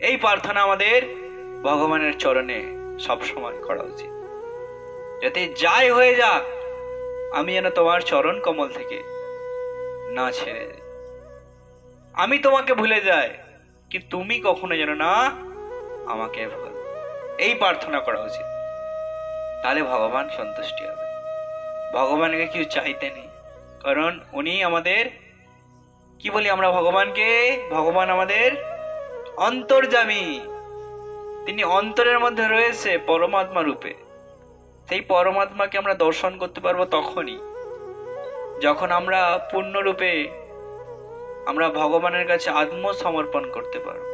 এই প্রার্থনা আমাদের ভগবানের চরণে সব সময় করা উচিত, যাতে যাই হয়ে যাক আমি যেন তোমার চরণ কমল থেকে না ছেড়ে যাই। আমি তোমাকে ভুলে যাই, কি তুমি কখনো যেন না আমাকে ভুল। এই প্রার্থনা করা উচিত, তাহলে ভগবান সন্তুষ্টি হবে। ভগবানকে কিছু চাইতে নেই, কারণ উনি আমাদের কি বলি আমরা ভগবানকে, ভগবান আমাদের অন্তর্যামী। তিনি অন্তরের মধ্যে রয়েছে পরমাত্মা রূপে। সেই পরমাত্মাকে আমরা দর্শন করতে পারবো তখনই যখন আমরা পূর্ণরূপে আমরা ভগবানের কাছে আত্মসমর্পণ করতে পারবো।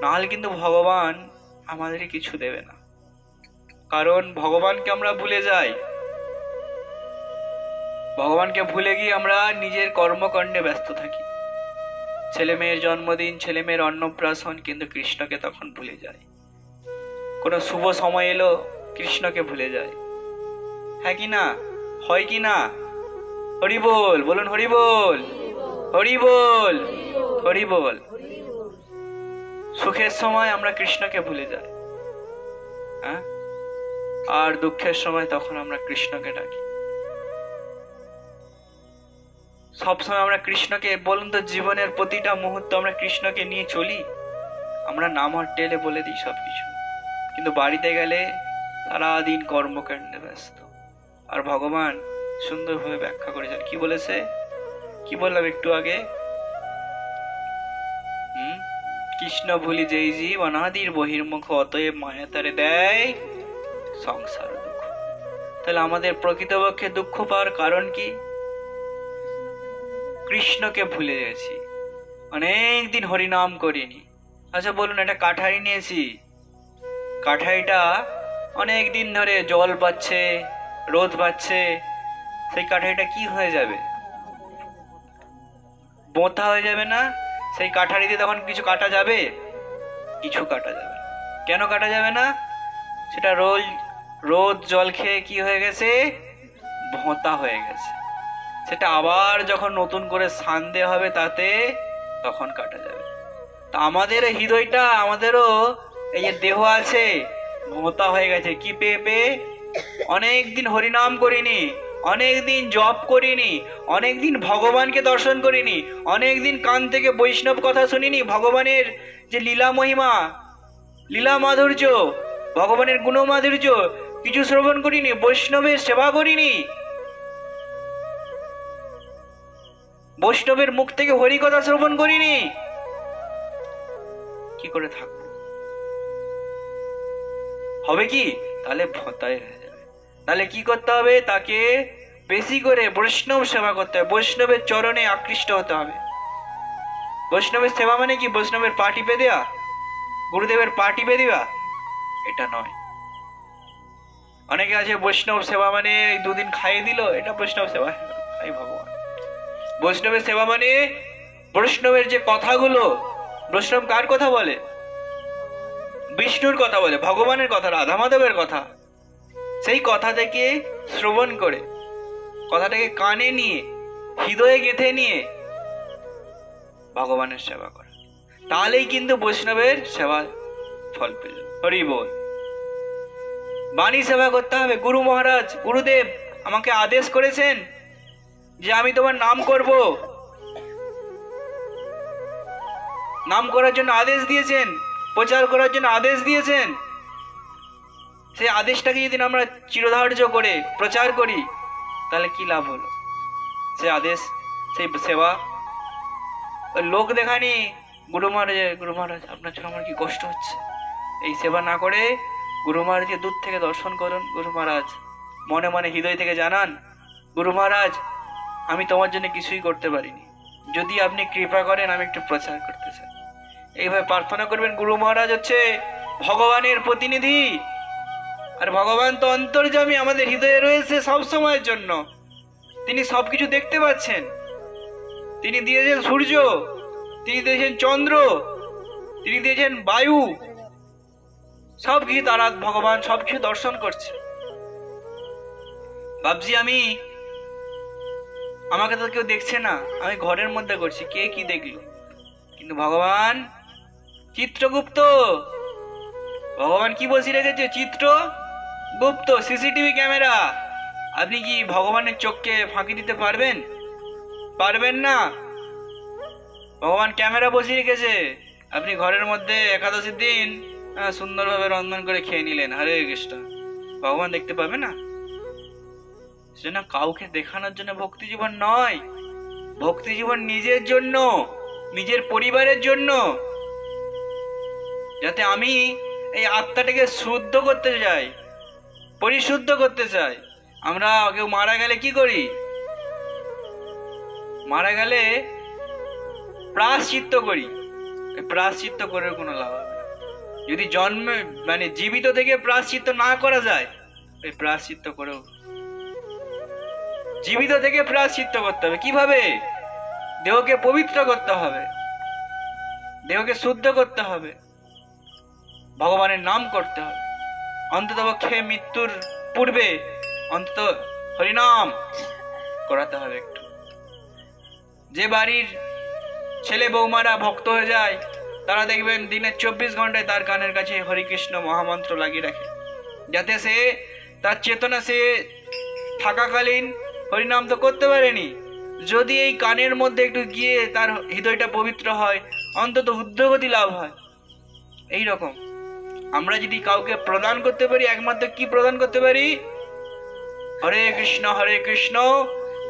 নাহলে কিন্তু ভগবান আমাদের কিছু দেবে না, কারণ ভগবানকে আমরা ভুলে যাই। ভগবানকে ভুলে গিয়ে আমরা নিজের কর্মকাণ্ডে ব্যস্ত থাকি। ছেলে মেয়ের জন্মদিন, ছেলে মেয়ের অন্নপ্রাশন, কিন্তু কৃষ্ণকে তখন ভুলে যায়। কোনো শুভ সময় এলো, কৃষ্ণকে ভুলে যায়। হ্যাঁ কি না, হয় কি না? হরি বল, বলুন হরি বল, হরি বল, হরি বল। সুখের সময় আমরা কৃষ্ণকে ভুলে যাই, হ্যাঁ, আর দুঃখের সময় তখন আমরা কৃষ্ণকে ডাকি। সবসময় আমরা কৃষ্ণকে, বলুন তো, জীবনের প্রতিটা মুহূর্ত আমরা কৃষ্ণকে নিয়ে চলি। আমরা নাম টেলে বলে দিই সবকিছু, কিন্তু বাড়িতে গেলে সারাদিন কর্মকাণ্ডে ব্যস্ত। আর ভগবান সুন্দরভাবে ব্যাখ্যা করেছেন, কি বলেছে, কি বললাম একটু আগে, কৃষ্ণ ভুলি যেই জীব অনাদির বহির্মুখ, অতএব মায়া তারে দেয় সংসার দুঃখ। তাহলে আমাদের প্রকৃতপক্ষে দুঃখ পাওয়ার কারণ কি? কৃষ্ণকে ভুলে গেছি, অনেকদিন হরিনাম করিনি। আচ্ছা বলুন, একটা কাঠারি নিয়েছি, কাঠারিটা অনেক দিন ধরে জল পাচ্ছে, রোদ পাচ্ছে, সেই কাঠারিটা কি হয়ে যাবে? বোঁতা হয়ে যাবে না? সেই কাঠারিতে তখন কিছু কাটা যাবে? কিছু কাটা যাবে না। কেন কাটা যাবে না? সেটা রোদ জল খেয়ে কি হয়ে গেছে? ভোঁতা হয়ে গেছে। সেটা আবার যখন নতুন করে সান দেওয়া হবে তাতে, তখন কাটা যাবে। তা আমাদের হৃদয়টা, আমাদেরও এই যে দেহ আছে, ভোঁতা হয়ে গেছে। কি পেয়ে পেয়ে? অনেকদিন হরিনাম করিনি, অনেকদিন জপ করিনি, অনেকদিন ভগবানকে দর্শন করিনি, অনেকদিন কান থেকে বৈষ্ণব কথা শুনিনি, ভগবানের যে লীলা মহিমা, লীলা মাধুর্য, ভগবানের গুণ মাধুর্য কিছু শ্রবণ করিনি, বৈষ্ণবের সেবা করিনি, বৈষ্ণবের মুখ থেকে হরি কথা শ্রবণ করিনি। কি করে থাকবো? হবে কি? তাহলে ভোঁতায় হয়ে যাবে। তাহলে কি করতে হবে? তাকে বেশি করে বৈষ্ণব সেবা করতে হবে, বৈষ্ণবের চরণে আকৃষ্ট হতে হবে। বৈষ্ণবের সেবা মানে কি? বৈষ্ণবের পা টিপে দেয়া, গুরুদেবের পা টিপে দেওয়া, এটা নয়। অনেকে আছে বৈষ্ণব সেবা মানে এই দুদিন খাইয়ে দিল, এটা বৈষ্ণব সেবা? হাই ভগবান! বৈষ্ণবের সেবা মানে বৈষ্ণবের যে কথাগুলো, বৈষ্ণব কার কথা বলে? বিষ্ণুর কথা বলে, ভগবানের কথা, রাধা মাধবের কথা। সেই কথা থেকে শ্রবণ করে, কথাটাকে কানে নিয়ে, হৃদয়ে গেঁথে নিয়ে ভগবানের সেবা করে, তাহলেই কিন্তু বৈষ্ণবের সেবা ফল পেল। হরি বল। বাণী সেবা করতে হবে। গুরু মহারাজ, গুরুদেব আমাকে আদেশ করেছেন যে আমি তোমার নাম করব, নাম করার জন্য আদেশ দিয়েছেন, প্রচার করার জন্য আদেশ দিয়েছেন। সেই আদেশটাকে যদি আমরা চিরধার্য করে প্রচার করি, তাহলে কি লাভ হলো? সেই আদেশ, সেই সেবা লোক দেখানি। গুরু মহারাজ আপনার জন্য আমার কি কষ্ট হচ্ছে, এই সেবা না করে গুরু মহারাজকে দূর থেকে দর্শন করুন। গুরু মহারাজ মনে মনে হৃদয় থেকে জানান, গুরু মহারাজ আমি তোমার জন্য কিছুই করতে পারিনি, যদি আপনি কৃপা করেন আমি একটু প্রচার করতে চাই। এইভাবে প্রার্থনা করবেন। গুরু মহারাজ হচ্ছে ভগবানের প্রতিনিধি, আর ভগবান তো অন্তর্যামী, আমাদের হৃদয়ে রয়েছে সব সময়ের জন্য। তিনি সবকিছু দেখতে পাচ্ছেন। তিনি দিয়েছেন সূর্য, তিনি দিয়েছেন চন্দ্র, তিনি দিয়েছেন বায়ু, সবকিছু তারা ভগবান সবকিছু দর্শন করছে। ভাবছি আমাকে তো কেউ দেখছে না, আমি ঘরের মধ্যে করছি, কে কি দেখলো, কিন্তু ভগবান চিত্রগুপ্ত, ভগবান কি বসিয়ে রেখেছে? Chitragupta, CCTV camera. আপনি কি ভগবানের চোখকে ফাঁকি দিতে পারবেন? পারবেন না। ভগবান ক্যামেরা বসিয়ে রেখেছে। আপনি ঘরের মধ্যে একাদশীর দিন সুন্দরভাবে রন্ধন করে খেয়ে নিলেন, হরে কৃষ্ণ, ভগবান দেখতে পাবে না? সেটা কাউকে দেখানোর জন্য ভক্তি জীবন নয়। ভক্তি জীবন নিজের জন্য, নিজের পরিবারের জন্য, যাতে আমি এই আত্মাটাকে শুদ্ধ করতে চাই, পরিশুদ্ধ করতে চাই। আমরা কেউ মারা গেলে কি করি? মারা গেলে প্রায়শ্চিত্ত করি। প্রায়শ্চিত্ত করে কোনো লাভ হবে না। যদি জন্মে মানে জীবিত থেকে প্রায়শ্চিত্ত না করা যায়, ওই প্রায়শ্চিত্ত করেও জীবিত থেকে প্রায়শ্চিত্ত করতে হবে। কিভাবে? দেহকে পবিত্র করতে হবে, দেহকে শুদ্ধ করতে হবে, ভগবানের নাম করতে হবে। অন্তত পক্ষে মৃত্যুর পূর্বে অন্তত হরিনাম করাতে হবে একটু। যে বাড়ির ছেলে বৌমারা ভক্ত হয়ে যায়, তারা দেখবেন দিনের 24 ঘন্টায় তার কানের কাছে হরিকৃষ্ণ মহামন্ত্র লাগিয়ে রাখে, যাতে সে তার চেতনা সে থাকাকালীন হরিনাম তো করতে পারেনি, যদি এই কানের মধ্যে একটু গিয়ে তার হৃদয়টা পবিত্র হয়, অন্তত উদ্যোগতি লাভ হয়। এই রকম আমরা যদি কাউকে প্রদান করতে পারি, একমাত্র কি প্রদান করতে পারি? হরে কৃষ্ণ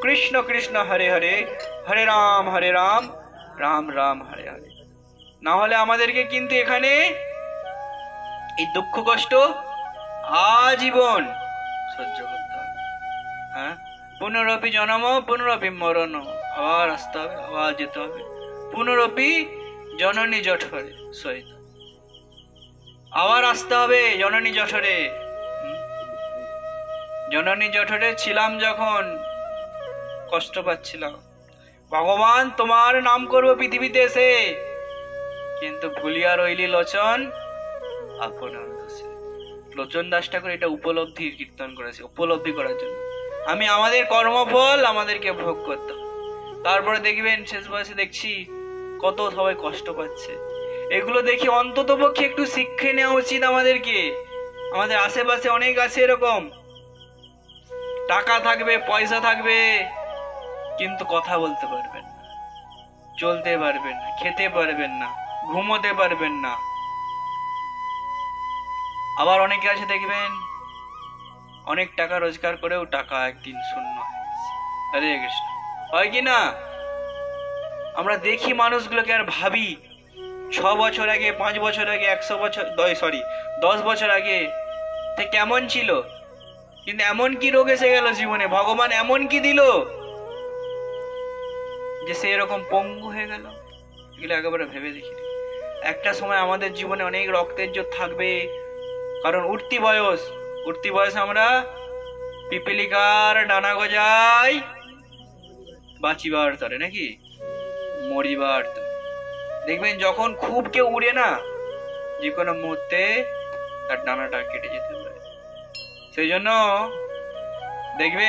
কৃষ্ণ কৃষ্ণ হরে হরে, হরে রাম রাম রাম হরে হরে। না হলে আমাদেরকে কিন্তু এখানে এই দুঃখ কষ্ট আজীবন সহ্য করতে হবে। হ্যাঁ, পুনরপি জন্ম পুনরপি মরণ, আবার আসতে হবে, আবার যেতে হবে। পুনরপি জননী জঠরে সহিত, আবার আসতে হবে জননী জঠরে। জননী জঠরে ছিলাম যখন, কষ্ট পাচ্ছিলাম, ভগবান তোমার নাম করবো পৃথিবীতে এসে, কিন্তু ভুলিয়া রইলি লোচন আপনার দোষে। লোচন দাস ঠাকুর এটা উপলব্ধি কীর্তন করেছে, উপলব্ধি করার জন্য। আমি আমাদের কর্মফল আমাদেরকে ভোগ করতাম। তারপরে দেখবেন শেষ বয়সে দেখছি কত সবাই কষ্ট পাচ্ছে। এগুলো দেখি অন্তত পক্ষে একটু শিক্ষা নেওয়া উচিত আমাদেরকে। আমাদের আশেপাশে অনেক আছে এরকম, টাকা থাকবে, পয়সা থাকবে, কিন্তু কথা বলতে পারবেন না, চলতে পারবেন না, খেতে পারবেন না, ঘুমোতে পারবেন না। আবার অনেকে আছে দেখবেন অনেক টাকা রোজগার করেও টাকা একদিন শূন্য হয়ে গেছে। হরে কৃষ্ণ, হয় কি না? আমরা দেখি মানুষগুলোকে আর ভাবি 6 বছর আগে, 5 বছর আগে, 10 বছর আগে কেমন ছিল, কিন্তু এমন কি রোগ এসে গেল জীবনে, ভগবান এমন কি দিল যে সে এরকম পঙ্গু হয়ে গেল। এগুলো একেবারে ভেবে দেখি। একটা সময় আমাদের জীবনে অনেক রক্তের জোর থাকবে, কারণ উঠতি বয়স আমরা পিপিলিকার ডানা গজায় বাঁচিবার তরে, নাকি মরিবার তরে। দেখবেন যখন খুব কেউ উড়ে না, যে কোনো মুহূর্তে তার ডানাটা কেটে যেতে পারে। সেই জন্য দেখবেন